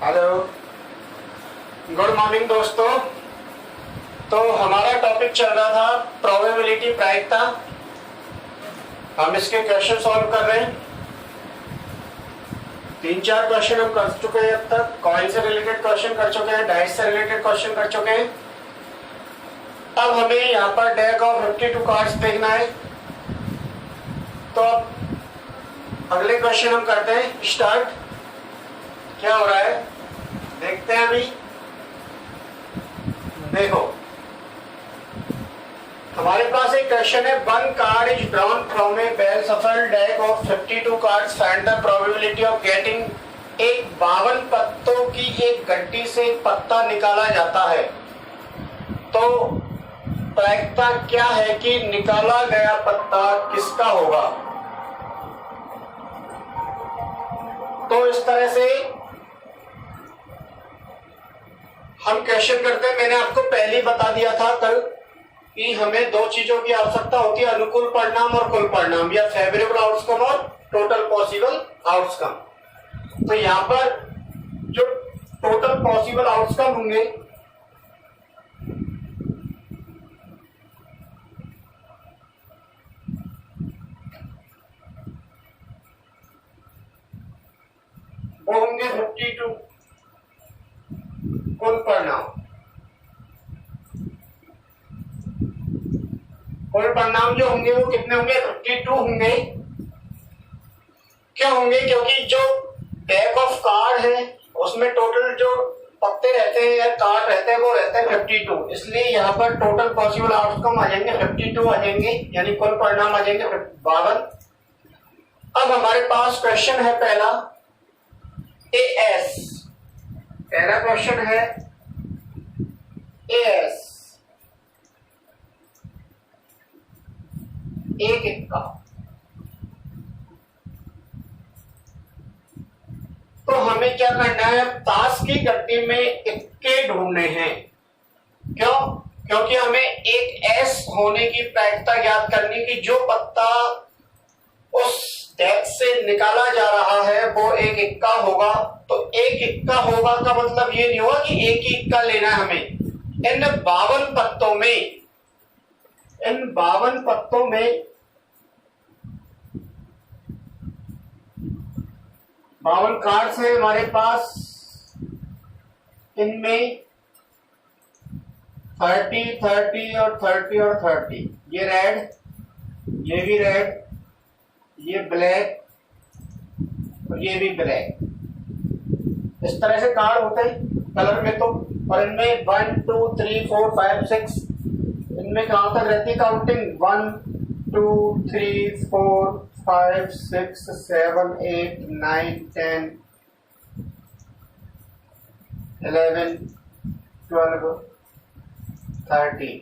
Hello, good morning दोस्तों। तो हमारा टॉपिक चल रहा था प्रोबेबिलिटी, प्रायिकता। हम इसके क्वेश्चन सॉल्व कर रहे हैं। 3-4 क्वेश्चन हम कर चुके हैं अब तक। कॉइन से रिलेटेड क्वेश्चन कर चुके हैं, डाइस से रिलेटेड क्वेश्चन कर चुके हैं। अब हमें यहाँ पर डेक ऑफ 52 कार्ड्स देखना है। तो अब अगले क्वेश्चन हम करते हैं स्टार्ट। क्या हो रहा है देखते हैं। अभी देखो, हमारे पास एक क्वेश्चन है, one card is drawn from a well shuffled deck of 52 cards, find the probability of getting. एक 52 पत्तों की एक गड्डी से एक पत्ता निकाला जाता है, तो प्रायिकता क्या है कि निकाला गया पत्ता किसका होगा। तो इस तरह से हम क्वेश्चन करते हैं। मैंने आपको पहले ही बता दिया था कल कि हमें दो चीजों की आवश्यकता होती है, अनुकूल परिणाम और कुल परिणाम, या फेवरेबल आउटकम और टोटल पॉसिबल आउटकम। तो यहाँ पर जो टोटल पॉसिबल आउटकम होंगे वो होंगे 52। कुल परिणाम, कुल परिणाम जो होंगे वो कितने होंगे? 52 होंगे। क्यों होंगे? क्योंकि जो डेक ऑफ कार्ड है उसमें टोटल जो पत्ते रहते हैं या कार्ड रहते हैं वो रहते हैं 52, इसलिए यहाँ पर टोटल पॉसिबल आउटकम आ जाएंगे 52 आ जाएंगे, यानी कुल परिणाम आ जाएंगे 52। अब हमारे पास क्वेश्चन है पहला एएस। पहला क्वेश्चन है एएस, एक इक्का। तो हमें क्या करना है? ताश की गड्डी में इक्के ढूंढने हैं। क्यों? क्योंकि हमें एक एस होने की प्रायिकता ज्ञात करनी कि जो पत्ता उस डेक से निकाला जा रहा है वो एक इक्का होगा। तो एक इक्का होगा का मतलब ये नहीं होगा कि एक ही इक्का लेना है हमें। इन 52 पत्तों में, इन 52 पत्तों में 52 कार्ड्स हैं हमारे पास। इनमें 30, 30 और 30 और 30, ये रेड, ये भी रेड, ये ब्लैक और ये भी ब्लैक। इस तरह से कार्ड होते हैं कलर में। तो और इनमें 1 2 3 4 5 6, इनमें कहां तक रहती है काउंटिंग? 1 2 3 4 5 6 7 8 9 10 11 12 13।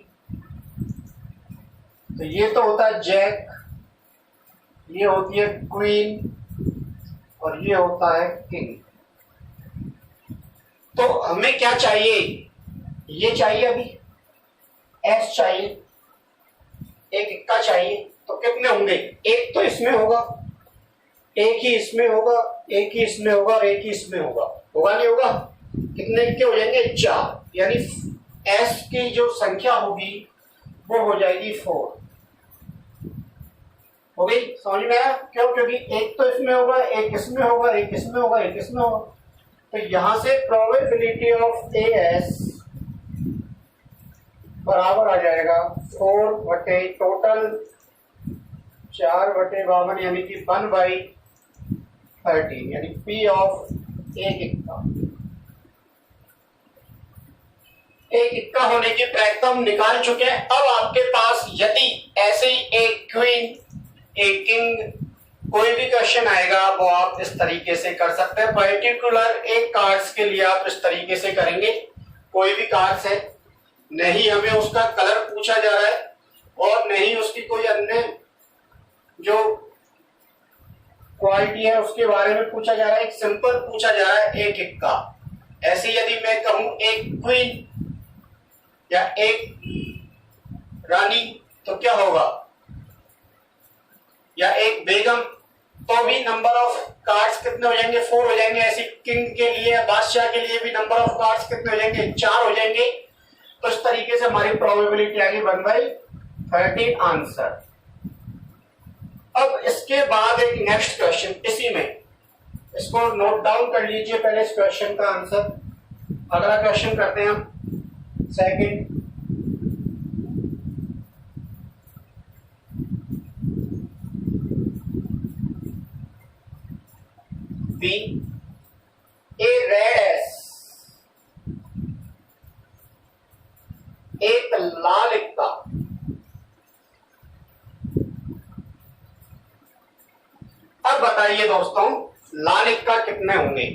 तो ये तो होता है जैक, ये होती है क्वीन और ये होता है किंग। तो हमें क्या चाहिए? ये चाहिए, अभी एस चाहिए, एक इक्का चाहिए। तो कितने होंगे? एक तो इसमें होगा, एक ही इसमें होगा, एक ही इसमें होगा और एक ही इसमें होगा। होगा नहीं होगा? कितने इक्के हो जाएंगे? 4, यानी एस की जो संख्या होगी वो हो जाएगी 4। हो गई? समझ में आया? क्यों? क्योंकि एक तो इसमें होगा, एक इसमें होगा, एक इसमें होगा, एक इसमें होगा। तो यहां से प्रोबेबिलिटी ऑफ एएस बराबर आ जाएगा 4 बटे टोटल 4 बटे 52, यानी कि 1/13, यानी पी ऑफ एक इक्का। एक इक्का होने की प्रायिकता हम निकाल चुके हैं। अब आपके पास यदि ऐसे ही एक क्वीन, एक किंग, कोई भी क्वेश्चन आएगा वो आप इस तरीके से कर सकते हैं। पर्टिकुलर एक कार्ड्स के लिए आप इस तरीके से करेंगे। कोई भी कार्ड्स है, नहीं हमें उसका कलर पूछा जा रहा है और नहीं उसकी कोई अन्य जो क्वालिटी है उसके बारे में पूछा जा रहा है, एक सिंपल पूछा जा रहा है एक इक्का। ऐसे यदि मैं कहूं एक क्वीन या एक रानी तो क्या होगा? या एक बेगम तो भी नंबर ऑफ कार्ड्स कितने हो जाएंगे, 4 हो जाएंगे। ऐसे किंग के लिए, बादशाह के लिए भी नंबर ऑफ कार्ड्स कितने हो जाएंगे, 4 हो जाएंगे। तो इस तरीके से हमारी प्रोबेबिलिटी आ गई 1/13 आंसर। अब इसके बाद एक नेक्स्ट क्वेश्चन इसी में, इसको नोट डाउन कर लीजिए पहले इस क्वेश्चन का आंसर। अगला क्वेश्चन करते हैं हम सेकंड। बी, ए रेड एस, एक लाल इक्का, अब बताइए दोस्तों लाल इक्का कितने होंगे।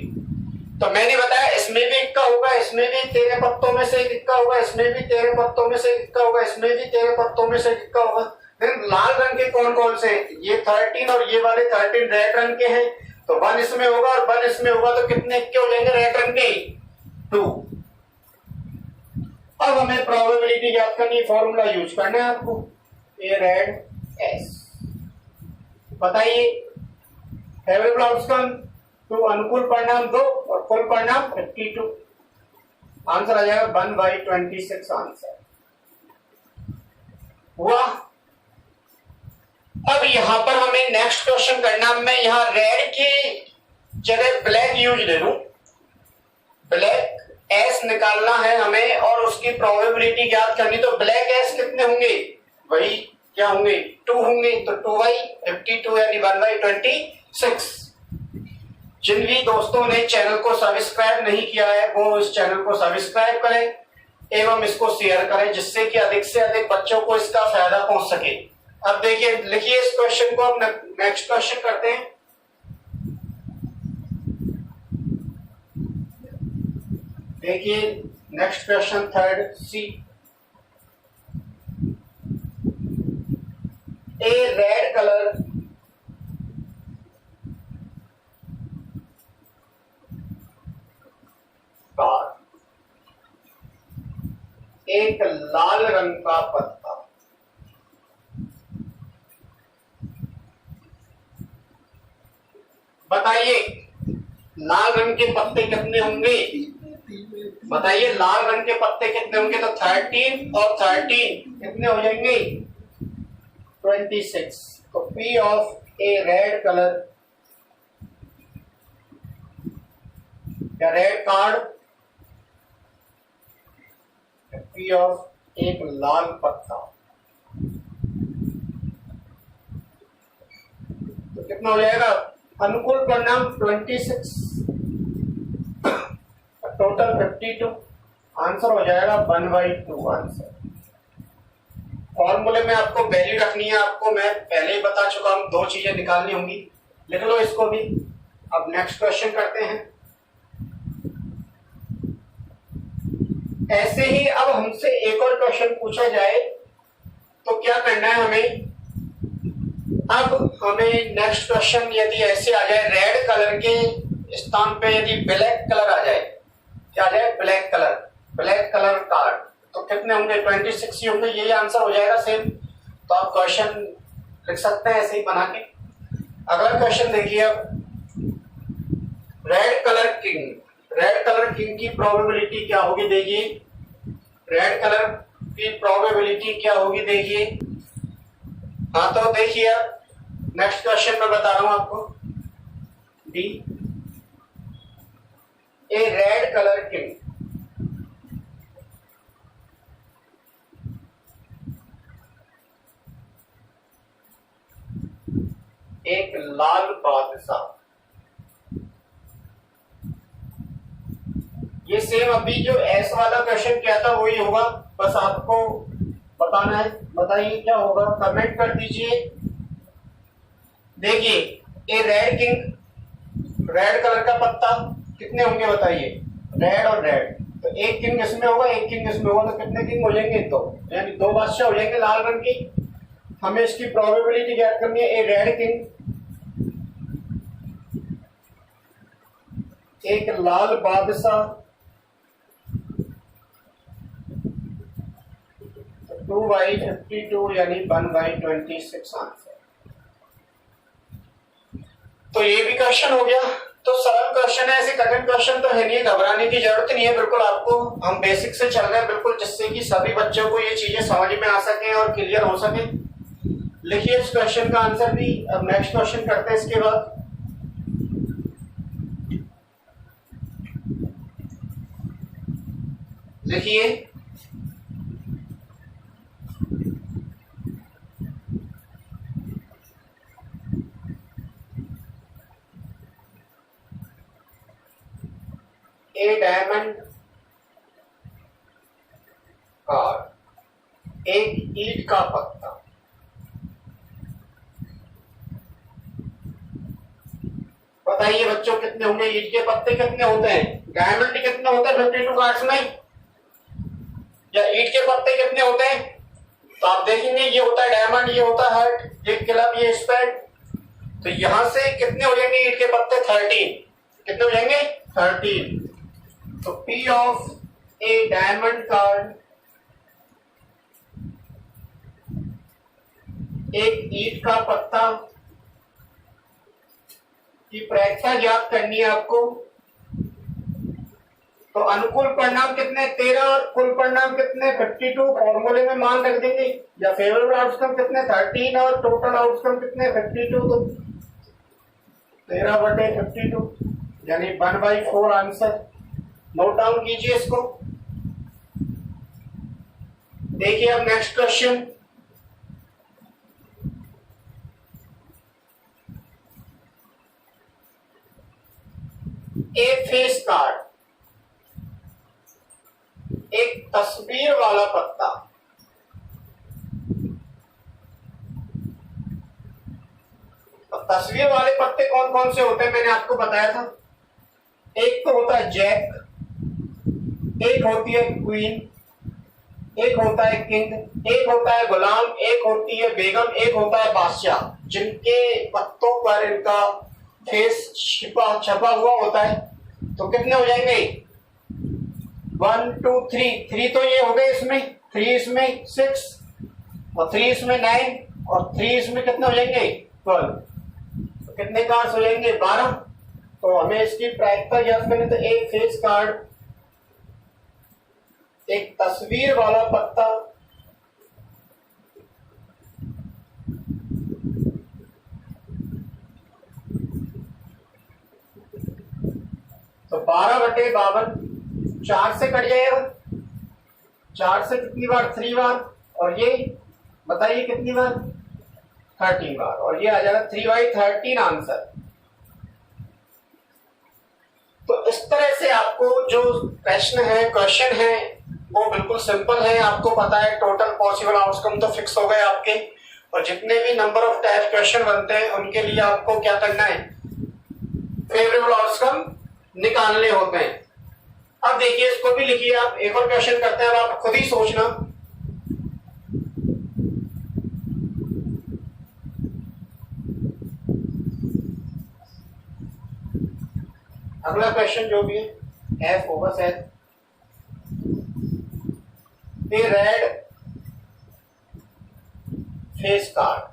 तो मैंने बताया इसमें भी इक्का होगा, इसमें भी 13 पत्तों में से एक इक्का होगा, इसमें भी 13 पत्तों में से एक इक्का होगा, इसमें भी 13 पत्तों में से एक इक्का होगा। फिर लाल रंग के कौन कौन से हैं, ये 13 और ये वाले 13 रेड रंग के हैं। तो 1 इसमें होगा और 1 इसमें होगा, तो कितने इक्के हो जाएंगे रेड रंग के, 2। अब हमें प्रोबेबिलिटी ज्ञात करनी, फॉर्मूला यूज करना है आपको, ए रेड एस। बताइए फेवरेबल आउटकम टू, अनुकूल परिणाम 2 और कुल परिणाम 52। आंसर आ जाएगा 1/26 आंसर हुआ। अब यहां पर हमें नेक्स्ट क्वेश्चन करना, मैं यहां रेड की जगह ब्लैक यूज ले लूं, ब्लैक एस निकालना है हमें और उसकी प्रोबेबिलिटी ज्ञात करनी। तो ब्लैक एस कितने होंगे, वही क्या होंगे, 2 होंगे। तो 2/52 यानी 1/26। जिन भी दोस्तों ने चैनल को सब्सक्राइब नहीं किया है वो इस चैनल को सब्सक्राइब करें एवं इसको शेयर करें, जिससे कि अधिक से अधिक बच्चों को इसका फायदा पहुंच सके। अब देखिए, लिखिए इस क्वेश्चन को। अब नेक्स्ट क्वेश्चन करते हैं। देखिए नेक्स्ट क्वेश्चन थर्ड सी, ए रेड कलर कार, एक लाल रंग का पत्ता। बताइए लाल रंग के पत्ते कितने होंगे, बताइए लाल रंग के पत्ते कितने होंगे। तो 13 और 13 कितने हो जाएंगे, 26। तो P of A red colour या रेड कार्ड, P ऑफ एक लाल पत्ता, तो कितना हो जाएगा, अनुकूल परिणाम 26, टोटल 52। आंसर हो जाएगा 1/2 आंसर। फॉर्मूले में आपको वैल्यू रखनी है, आपको मैं पहले ही बता चुका हूं, 2 चीजें निकालनी होंगी, लिख लो इसको भी। अब नेक्स्ट क्वेश्चन करते हैं। ऐसे ही अब हमसे एक और क्वेश्चन पूछा जाए तो क्या करना है हमें। अब हमें नेक्स्ट क्वेश्चन यदि ऐसे आ जाए, रेड कलर के स्थान पे यदि ब्लैक कलर आ जाए, क्या आ जाए, ब्लैक कलर कार्ड, तो कितने होंगे, 26 ही होंगे। यही आंसर हो जाएगा सेम। तो आप क्वेश्चन लिख सकते हैं ऐसे ही बना के। अगला क्वेश्चन देखिए, अब रेड कलर किंग की प्रोबेबिलिटी क्या होगी, देखिए रेड कलर की प्रोबेबिलिटी क्या होगी, देखिए। हाँ तो देखिए अब नेक्स्ट क्वेश्चन में बता रहा हूं आपको। डी, ए रेड कलर किंग, एक लाल बादशाह। ये सेम अभी जो एस वाला क्वेश्चन क्या था वही होगा, बस आपको बताना है। बताइए क्या होगा, कमेंट कर दीजिए। देखिए ये रेड किंग, रेड कलर का पत्ता, कितने होंगे बताइए, रेड और रेड, तो एक किंग इसमें होगा एक किंग इसमें होगा, तो कितने किंग हो जाएंगे, 2, यानी 2 बादशाह हो जाएंगे लाल रंग की। हमें इसकी प्रोबेबिलिटी ज्ञात करनी है। ए रेड किंग, एक लाल बादशाह, 2/52 यानी 1/26 आंसर। तो ये भी क्वेश्चन हो गया। तो सरल क्वेश्चन है, ऐसे कठिन क्वेश्चन तो है नहीं, घबराने की जरूरत नहीं है बिल्कुल। आपको हम बेसिक से चल रहे हैं बिल्कुल, जिससे कि सभी बच्चों को ये चीजें समझ में आ सके और क्लियर हो सके। लिखिए इस क्वेश्चन का आंसर भी। अब नेक्स्ट क्वेश्चन करते हैं इसके बाद। लिखिए ए डायमंड कार्ड, एक ईंट का पत्ता। बताइए बच्चों कितने होंगे? ईंट के पत्ते कितने होते हैं? डायमंड कितने होते हैं 52 कार्ड्स में? या ईंट के पत्ते कितने होते हैं? तो आप देखेंगे ये होता है डायमंड, ये होता है हार्ट, ये क्लब, ये स्पेड। तो यहां से कितने हो जाएंगे ईंट के पत्ते? 13। कितने हो जाएंगे? 13। तो P of A diamond card, एक ईंट का पत्ता की प्रायिकता ज्ञात करनी है आपको। तो अनुकूल परिणाम कितने? 13 और कुल परिणाम कितने? 52। फॉर्मूले में मान रख देंगे। या फेवरेबल आउटकम कितने? 13 और टोटल आउटकम कितने? 52। तो 13/52 यानी 1/4 आंसर। नोट डाउन कीजिए इसको। देखिए अब नेक्स्ट क्वेश्चन। ए फेस कार्ड, एक तस्वीर वाला पत्ता। तस्वीर वाले पत्ते कौन कौन से होते हैं मैंने आपको बताया था। एक तो होता है जैक, एक होती है क्वीन, एक होता है किंग, एक होता है गुलाम, एक होती है बेगम, एक होता है बादशाह, जिनके पत्तों पर इनका फेस छपा हुआ होता है। तो कितने हो जाएंगे? 1 2 3 तो ये हो गए इसमें, 3 इसमें 6 और 3 इसमें 9 और 3 इसमें कितने हो जाएंगे? 12। तो कितने कार्ड्स हो जाएंगे? 12। तो हमें इसकी प्रायिकता याद करनी। तो एक फेस कार्ड, एक तस्वीर वाला पत्ता, तो 12/52 4 से कट जाएगा। 4 से कितनी बार? 3 बार। और ये बताइए कितनी बार? 13 बार। और ये आ जाएगा 3/13 आंसर। तो इस तरह से आपको जो क्वेश्चन है वो बिल्कुल सिंपल है। आपको पता है टोटल पॉसिबल आउटकम तो फिक्स हो गए आपके, और जितने भी नंबर ऑफ टाइप क्वेश्चन बनते हैं उनके लिए आपको क्या करना है? फेवरेबल आउटकम निकालने होते हैं। अब देखिए इसको भी लिखिए आप। एक और क्वेश्चन करते हैं, अब आप खुद ही सोचना। अगला क्वेश्चन जो भी है एफ होगा शायद। ए रेड फेस कार्ड,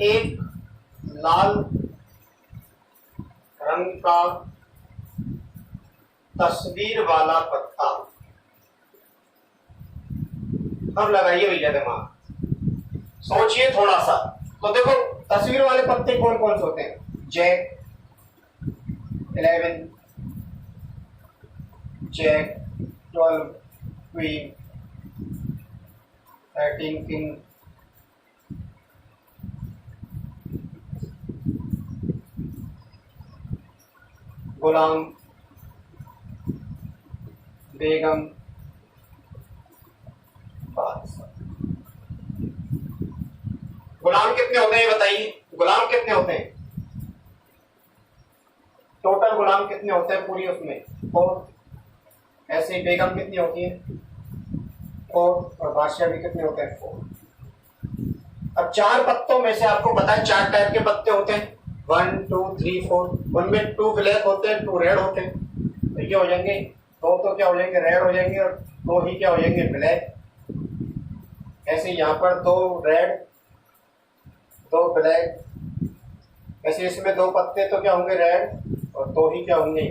एक लाल रंग का तस्वीर वाला पत्ता। अब लगाइए भैया दिमाग, सोचिए थोड़ा सा। तो देखो तस्वीर वाले पत्ते कौन कौन से होते हैं? जैक, 11, जैक, 12, क्वीन, 13, किंग, गुलाम, बेगम, बादशाह। गुलाम कितने होते हैं बताइए? गुलाम कितने होते हैं? टोटल गुलाम कितने होते हैं पूरी उसमें? 4। ऐसे ही बेगम कितनी होती है? 4। और बादशाह भी कितने होते हैं? 4। अब 4 पत्तों में से आपको पता है 4 टाइप के पत्ते होते हैं, 1 2 3 4। उनमें 2 ब्लैक होते हैं, 2 रेड होते हैं। तो ये हो जाएंगे 2 तो क्या हो जाएंगे? रेड हो जाएंगे, और 2 ही क्या हो जाएंगे? ब्लैक। ऐसे यहाँ पर 2 रेड, 2 ब्लैक, ऐसे इसमें दो पत्ते तो क्या होंगे रेड और दो ही क्या होंगे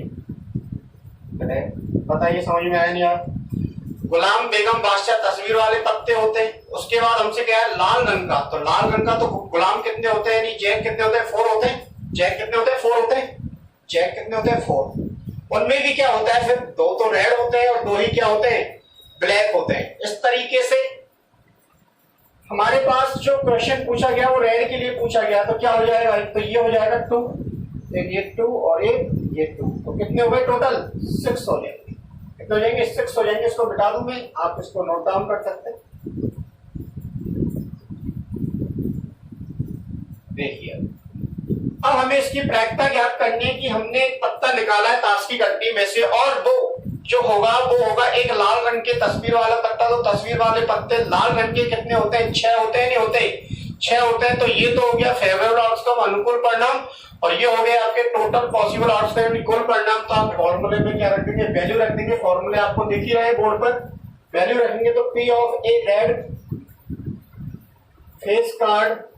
रेड। बताइए समझ में आया नहीं यार। गुलाम बेगम बादशाह तस्वीर वाले पत्ते होते हैं। उसके बाद हमसे क्या है लाल रंग का, तो लाल रंग का तो गुलाम कितने होते हैं, जैक कितने होते हैं 4 होते हैं। जैक कितने होते हैं 4 होते हैं। जैक कितने होते हैं 4। उनमें भी क्या होता है फिर दो तो रेड होते हैं और दो ही क्या होते हैं ब्लैक होते हैं। इस तरीके से हमारे पास जो क्वेश्चन पूछा गया वो रेड के लिए पूछा गया, तो क्या हो जाएगा, तो ये हो जाएगा 2, एक ये 2 और एक ये 2, तो कितने हो गए टोटल 6 हो जाएंगे। कितने हो जाएंगे 6 हो जाएंगे। इसको बिठा दूं मैं, आप इसको नोट डाउन कर सकते हैं। देखिए अब हमें इसकी प्रायिकता ज्ञात करनी है कि हमने एक पत्ता निकाला है ताश की गड्डी में से और वो जो होगा वो होगा एक लाल रंग के तस्वीर वाला पत्ता। तो तस्वीर वाले पत्ते लाल रंग के कितने होते हैं 6 होते हैं, नहीं होते 6 होते हैं। तो ये तो हो गया फेवरेबल आउटकम अनुकूल परिणाम और ये हो गए आपके टोटल पॉसिबल आउटकम कुल परिणाम। तो आप फॉर्मूले में क्या रख देंगे वैल्यू रख देंगे। फॉर्मूले आपको दिख ही रहे बोर्ड पर, वैल्यू रखेंगे तो P of A red face card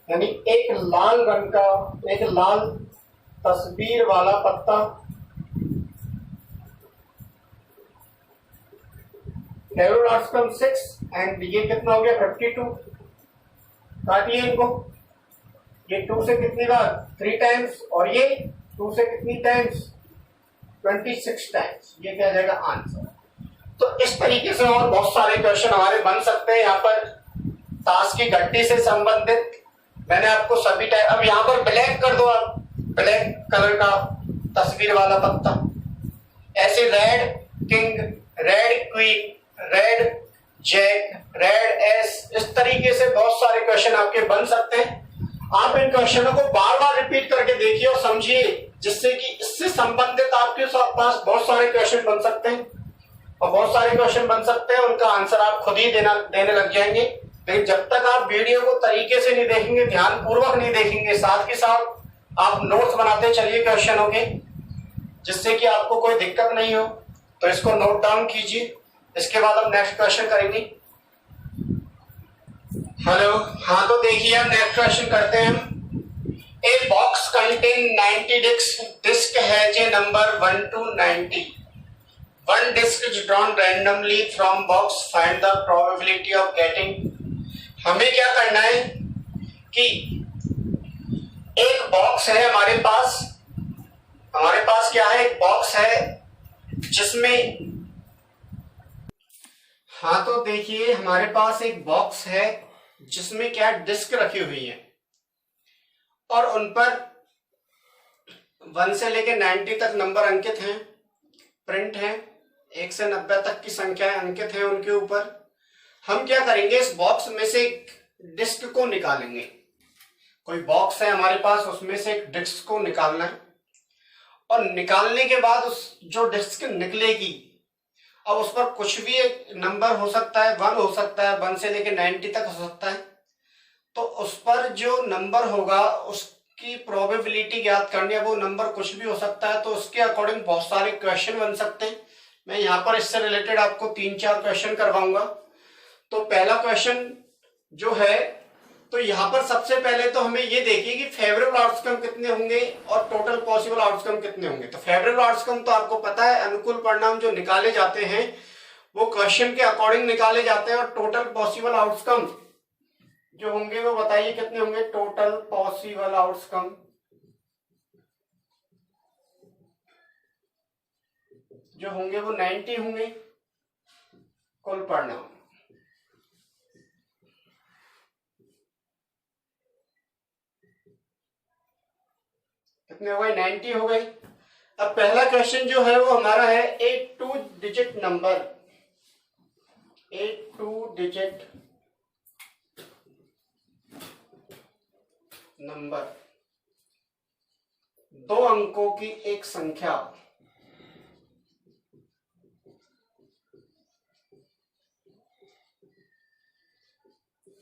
यानी एक लाल रंग का एक लाल तस्वीर वाला पत्ता फेवरेबल आउटकम 6 एंड ये कितना हो गया 52। काटिए इनको, ये 2 से कितनी बार 3 टाइम्स और ये 2 से कितनी टाइम्स 26 टाइम्स। ये क्या जाएगा आंसर। तो इस तरीके से और बहुत सारे क्वेश्चन हमारे बन सकते हैं यहाँ पर ताश की गड्डी से संबंधित। मैंने आपको सभी टाइप, अब यहाँ पर ब्लैक कर दो आप, ब्लैक कलर का तस्वीर वाला पत्ता, ऐसे red king, red queen, red jack, red ace, इस तरीके से बहुत सारे क्वेश्चन आपके बन सकते हैं। आप इन क्वेश्चनों को बार बार रिपीट करके देखिए और समझिए, जिससे कि इससे संबंधित आपके पास बहुत सारे क्वेश्चन बन सकते हैं और बहुत सारे क्वेश्चन बन सकते हैं, उनका आंसर आप खुद ही देने लग जाएंगे। लेकिन जब तक आप वीडियो को तरीके से नहीं देखेंगे, ध्यान पूर्वक नहीं देखेंगे, साथ के साथ आप नोट्स बनाते चलिए क्वेश्चनों के, जिससे कि आपको कोई दिक्कत नहीं हो। तो इसको नोट डाउन कीजिए। इसके बाद हम नेक्स्ट क्वेश्चन करेंगे। हेलो, हाँ तो देखिए हम नेक्स्ट क्वेश्चन करते हैं। ए बॉक्स कंटेन 90 डिस्क है जे number 1 to 90। One disk is drawn randomly from box. Find the probability of getting। हमें क्या करना है कि एक बॉक्स है हमारे पास क्या है, एक बॉक्स है जिसमें, हाँ तो देखिए हमारे पास एक बॉक्स है जिसमें क्या डिस्क रखी हुई है और उन पर 1 से लेकर 90 तक नंबर अंकित हैं, प्रिंट है, 1 से 90 तक की संख्याएं अंकित हैं उनके ऊपर। हम क्या करेंगे, इस बॉक्स में से एक डिस्क को निकालेंगे। कोई बॉक्स है हमारे पास, उसमें से एक डिस्क को निकालना है और निकालने के बाद उस जो डिस्क निकलेगी, अब उस पर कुछ भी एक नंबर हो सकता है, 1 हो सकता है, 1 से लेकर 90 तक हो सकता है। तो उस पर जो नंबर होगा उसकी प्रोबेबिलिटी ज्ञात करनी है। वो नंबर कुछ भी हो सकता है, तो उसके अकॉर्डिंग बहुत सारे क्वेश्चन बन सकते हैं। मैं यहाँ पर इससे रिलेटेड आपको 3-4 क्वेश्चन करवाऊंगा। तो पहला क्वेश्चन जो है, तो यहाँ पर सबसे पहले तो हमें ये देखिए कि फेवरेबल आउटकम कितने होंगे और टोटल पॉसिबल आउटकम कितने होंगे। तो फेवरेबल आउटकम तो आपको पता है, अनुकूल परिणाम जो निकाले जाते हैं वो क्वेश्चन के अकॉर्डिंग निकाले जाते हैं और टोटल पॉसिबल आउटकम जो होंगे वो बताइए कितने होंगे। टोटल पॉसिबल आउटकम जो होंगे वो 90 होंगे कुल परिणाम। कितने हो गए 90 हो गए। अब पहला क्वेश्चन जो है वो हमारा है एक 2 डिजिट नंबर, एक 2 डिजिट नंबर, 2 अंकों की एक संख्या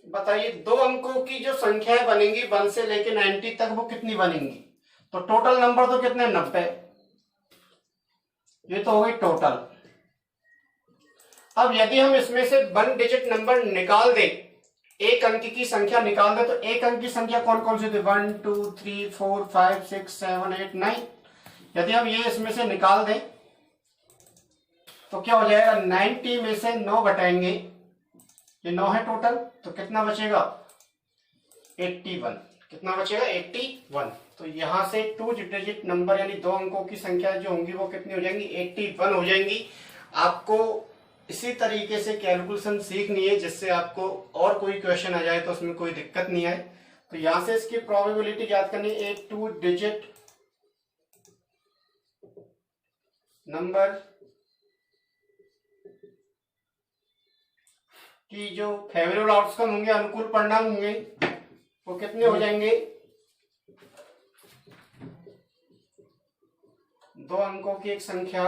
बताइए। 2 अंकों की जो संख्याएं बनेंगी 1 से लेकर 90 तक, वो कितनी बनेंगी। तो टोटल नंबर तो कितने 90, ये तो हो गई टोटल। अब यदि हम इसमें से 1 डिजिट नंबर निकाल दें एक अंक की संख्या निकाल दे तो एक अंक की संख्या कौन कौन सी थी, 1 2 3 4 5 6 7 8 9। यदि हम ये इसमें से निकाल दें तो क्या हो जाएगा, 90 में से 9 घटाएंगे, ये 9 है टोटल, तो कितना बचेगा 81। कितना बचेगा 81। तो यहां से 2 डिजिट नंबर यानी 2 अंकों की संख्या जो होंगी वो कितनी हो जाएंगी, 81 हो जाएंगी। आपको इसी तरीके से कैलकुलेशन सीखनी है जिससे आपको और कोई क्वेश्चन आ जाए तो उसमें कोई दिक्कत नहीं आए। तो यहां से इसकी प्रोबेबिलिटी याद करनी है, एक 2 डिजिट नंबर की जो फेवरेबल आउटकम होंगे, अनुकूल परिणाम होंगे, वो कितने हो जाएंगे, 2 अंकों की एक संख्या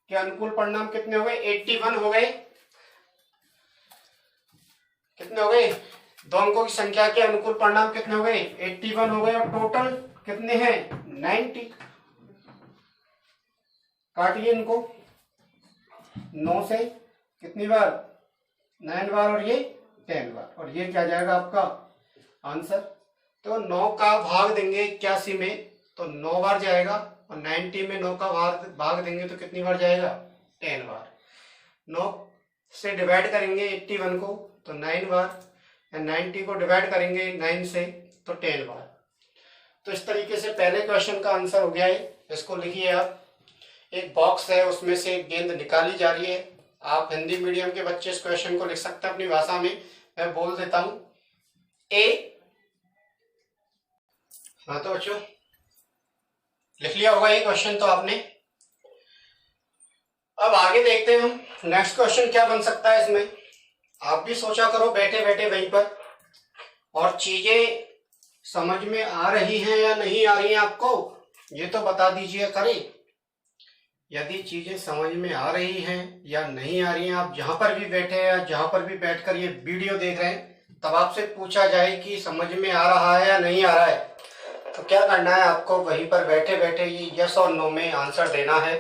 के अनुकूल परिणाम कितने हो गए, 81 हो गए। कितने हो गए, 2 अंकों की संख्या के अनुकूल परिणाम कितने हो गए, 81 हो गए। और टोटल कितने हैं, 90। काटिए इनको, 9 से कितनी बार, 9 बार, और ये 10 बार, और ये क्या जाएगा आपका आंसर। तो 9 का भाग देंगे 81 में तो 9 बार जाएगा, और 90 में 9 का भाग देंगे तो कितनी बार जाएगा, 10 बार। 9 से डिवाइड करेंगे 81 को तो 9 बार, या 90 को डिवाइड करेंगे 9 से तो 10 बार। तो इस तरीके से पहले क्वेश्चन का आंसर हो गया है। इसको लिखिए आप, एक बॉक्स है उसमें से एक गेंद निकाली जा रही है। आप हिंदी मीडियम के बच्चे इस क्वेश्चन को लिख सकते हैं अपनी भाषा में, मैं बोल देता हूं। ए, हाँ तो बच्चों लिख लिया होगा ये क्वेश्चन तो आपने। अब आगे देखते हैं हम नेक्स्ट क्वेश्चन क्या बन सकता है इसमें। आप भी सोचा करो बैठे बैठे वहीं पर, और चीजें समझ में आ रही हैं या नहीं आ रही हैं आपको ये तो बता दीजिए करें। यदि चीजें समझ में आ रही हैं या नहीं आ रही हैं, आप जहां पर भी बैठे हैं या जहां पर भी बैठकर ये वीडियो देख रहे हैं, तब आपसे पूछा जाए कि समझ में आ रहा है या नहीं आ रहा है, तो क्या करना है आपको, वहीं पर बैठे बैठे ये यस और नो में आंसर देना है।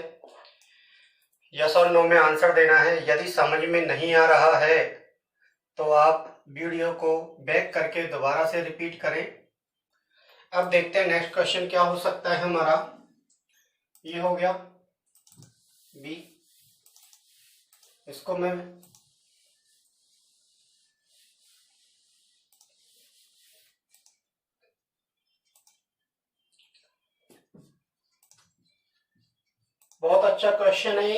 यस और नो में आंसर देना है। यदि समझ में नहीं आ रहा है तो आप वीडियो को बैक करके दोबारा से रिपीट करें। अब देखते हैं नेक्स्ट क्वेश्चन क्या हो सकता है हमारा। ये हो गया बी, इसको मैं बहुत अच्छा क्वेश्चन है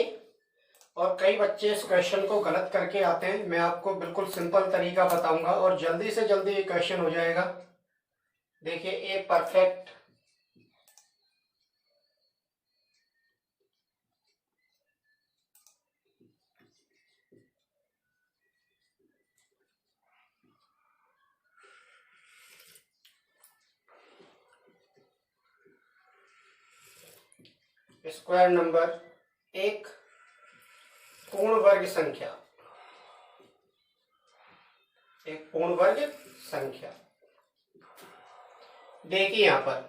और कई बच्चे इस क्वेश्चन को गलत करके आते हैं। मैं आपको बिल्कुल सिंपल तरीका बताऊंगा और जल्दी से जल्दी ये क्वेश्चन हो जाएगा। देखिए, ए परफेक्ट स्क्वायर नंबर, एक पूर्ण वर्ग संख्या, एक पूर्ण वर्ग संख्या। देखिए यहां पर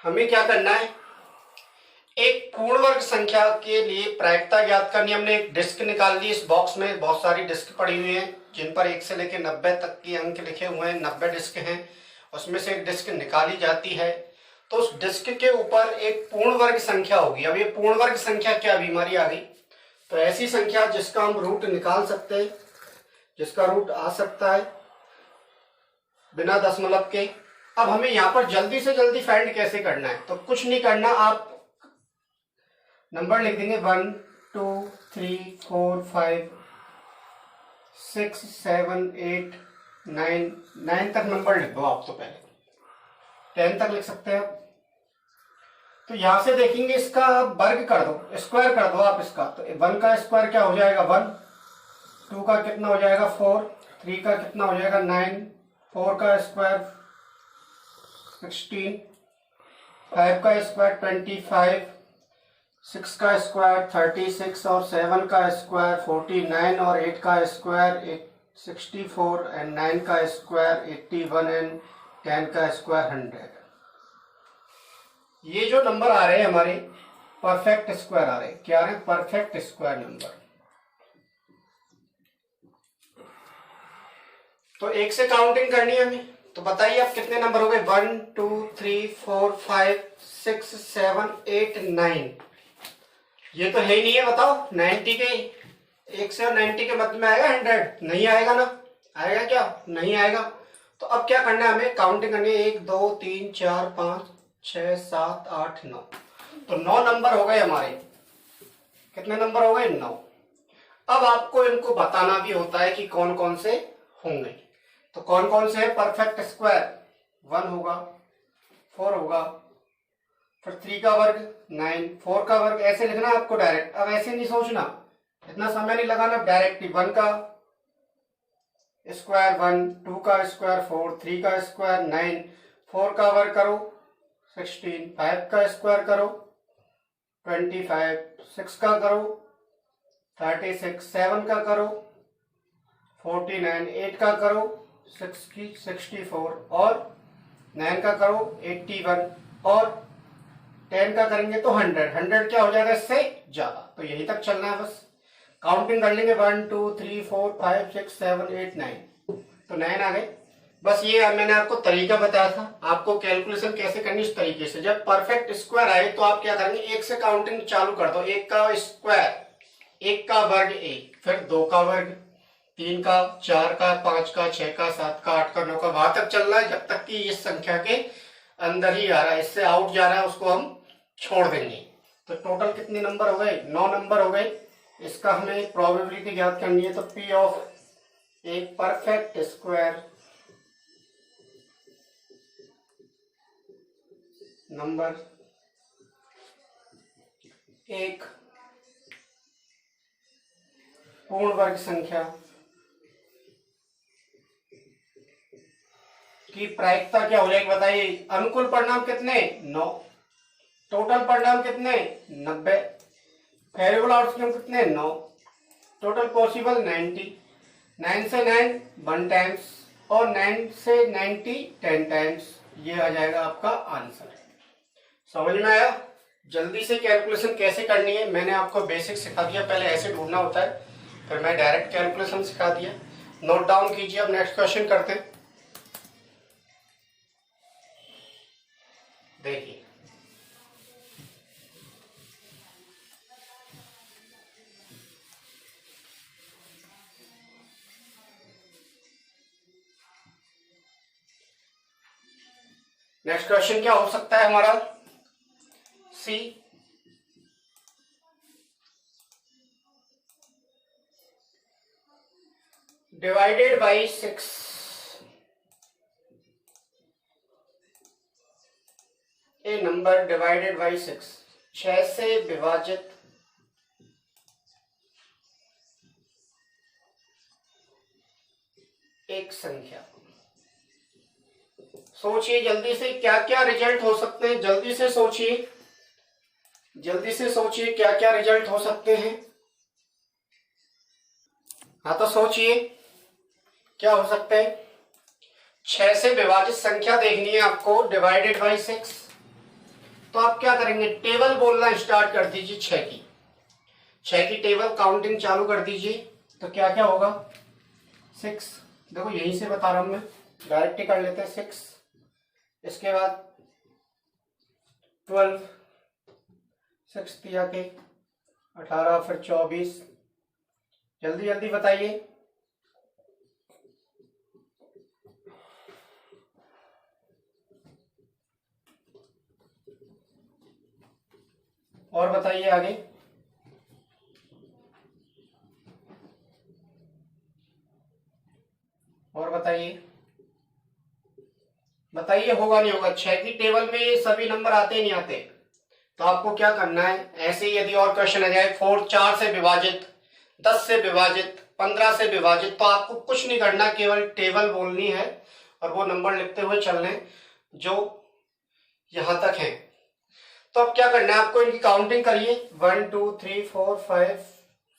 हमें क्या करना है, एक पूर्ण वर्ग संख्या के लिए प्रायिकता ज्ञात करनी। हमने एक डिस्क निकाल ली। इस बॉक्स में बहुत सारी डिस्क पड़ी हुई हैं जिन पर 1 से लेकर 90 तक की अंक लिखे हुए हैं। 90 डिस्क हैं, उसमें से एक डिस्क निकाली जाती है तो उस डिस्क के ऊपर एक पूर्ण वर्ग संख्या होगी। अब ये पूर्ण वर्ग संख्या क्या बीमारी आ गई, तो ऐसी संख्या जिसका हम रूट निकाल सकते हैं, जिसका रूट आ सकता है बिना दशमलव के। अब हमें यहाँ पर जल्दी से जल्दी फाइंड कैसे करना है, तो कुछ नहीं करना, आप नंबर लिख देंगे 1 2 3 4 5 6 7 8 9 तक नंबर लिख दो आप। तो पहले 10 तक लिख सकते हैं आप। तो यहां से देखेंगे इसका वर्ग कर दो, स्क्वायर कर दो आप इसका। तो 1 का स्क्वायर क्या हो जाएगा 1, 2 का कितना हो जाएगा 4, 3 का कितना हो जाएगा 9, 4 का स्क्वायर 16, 5 का स्क्वायर 25, 6 का स्क्वायर 36 और 7 का स्क्वायर 49 और 8 का स्क्वायर 64 एंड 9 का स्क्वायर 81 एंड 10 का स्क्वायर 100। ये जो नंबर आ रहे हैं हमारे परफेक्ट स्क्वायर आ रहे हैं। क्या आ रहे हैं, परफेक्ट स्क्वायर नंबर। तो एक से काउंटिंग करनी है हमें। तो बताइए अब कितने नंबर हो गए, 1 2 3 4 5 6 7 8 9। ये तो है ही नहीं है, बताओ 90 के, एक से और 90 के मध्य में आएगा 100? नहीं आएगा ना, आएगा क्या, नहीं आएगा। तो अब क्या करना है हमें, काउंटिंग करनी है, 1 2 3 4 5 6 7 8 9। तो 9 नंबर हो गए हमारे। कितने नंबर हो गए, 9। अब आपको इनको बताना भी होता है कि कौन कौन से होंगे। तो कौन कौन से है, परफेक्ट स्क्वायर 1 होगा, 4 होगा, फिर 3 का वर्ग 9, 4 का वर्ग, ऐसे लिखना आपको डायरेक्ट। अब ऐसे नहीं सोचना, इतना समय नहीं लगाना, डायरेक्ट 1 का स्क्वायर 1, 2 का स्क्वायर 4, 3 का स्क्वायर 9, 4 का वर्ग करो 16, 5 का स्क्वायर करो 25, 6 का करो 36, 7 का करो 49, 8 का करो 64 और 9 का करो 81 और 10 का करेंगे तो 100। 100 क्या हो जाएगा, इससे ज्यादा। तो यही तक चलना है, बस काउंटिंग कर लेंगे 1 2 3 4 5 6 7 8 9। तो 9 आ गए। बस ये मैंने आपको तरीका बताया था, आपको कैलकुलेशन कैसे करनी इस तरीके से। जब परफेक्ट स्क्वायर आए तो आप क्या करेंगे, एक से काउंटिंग चालू कर दो, 1 का स्क्वायर, 1 का वर्ग 1, फिर 2 का वर्ग, 3 का, 4 का, 5 का, 6 का, 7 का, 8 का, 9 का, वहां तक चल रहा है जब तक कि इस संख्या के अंदर ही आ रहा है, इससे आउट जा रहा है उसको हम छोड़ देंगे। तो टोटल कितने नंबर हो गए, 9 नंबर हो गए। इसका हमें प्रोबेबिलिटी ज्ञात करनी है। तो पी ऑफ एक परफेक्ट स्क्वायर नंबर एक पूर्ण वर्ग संख्या की प्रायिकता क्या हो जाएगी, बताइए। अनुकूल परिणाम कितने, 9, टोटल परिणाम कितने, 90, वेरिएबल आउटकम कितने, 9, टोटल पॉसिबल 90, 9 से 9 1 टाइम्स और 9 से 90 10 टाइम्स। ये आ जाएगा आपका आंसर। समझ में आया। जल्दी से कैलकुलेशन कैसे करनी है मैंने आपको बेसिक सिखा दिया, पहले ऐसे ढूंढना होता है, फिर मैं डायरेक्ट कैलकुलेशन सिखा दिया। नोट डाउन कीजिए। अब नेक्स्ट क्वेश्चन करते हैं। देखिए नेक्स्ट क्वेश्चन क्या हो सकता है हमारा, C divided by 6, A number divided by 6, 6 से विभाजित एक संख्या। सोचिए जल्दी से क्या क्या रिजल्ट हो सकते हैं, जल्दी से सोचिए, जल्दी से सोचिए क्या क्या रिजल्ट हो सकते हैं। हाँ तो सोचिए क्या हो सकता है। 6 से विभाजित संख्या देखनी है आपको, डिवाइडेड बाई 6। तो आप क्या करेंगे, टेबल बोलना स्टार्ट कर दीजिए 6 की, 6 की टेबल काउंटिंग चालू कर दीजिए। तो क्या क्या होगा, 6, देखो यहीं से बता रहा हूं मैं, डायरेक्ट ही कर लेते हैं 6, इसके बाद 12, 6 दिया के 18, फिर 24, जल्दी जल्दी बताइए। और बताइए आगे, और बताइए, बताइए होगा नहीं होगा। 6 की टेबल में ये सभी नंबर आते नहीं आते। तो आपको क्या करना है, ऐसे ही यदि और क्वेश्चन आ जाए 4 से विभाजित, 10 से विभाजित, 15 से विभाजित, तो आपको कुछ नहीं करना, केवल टेबल बोलनी है और वो नंबर लिखते हुए चलने जो यहां तक है। तो अब क्या करना है आपको, इनकी काउंटिंग करिए, 1 2 3 4 5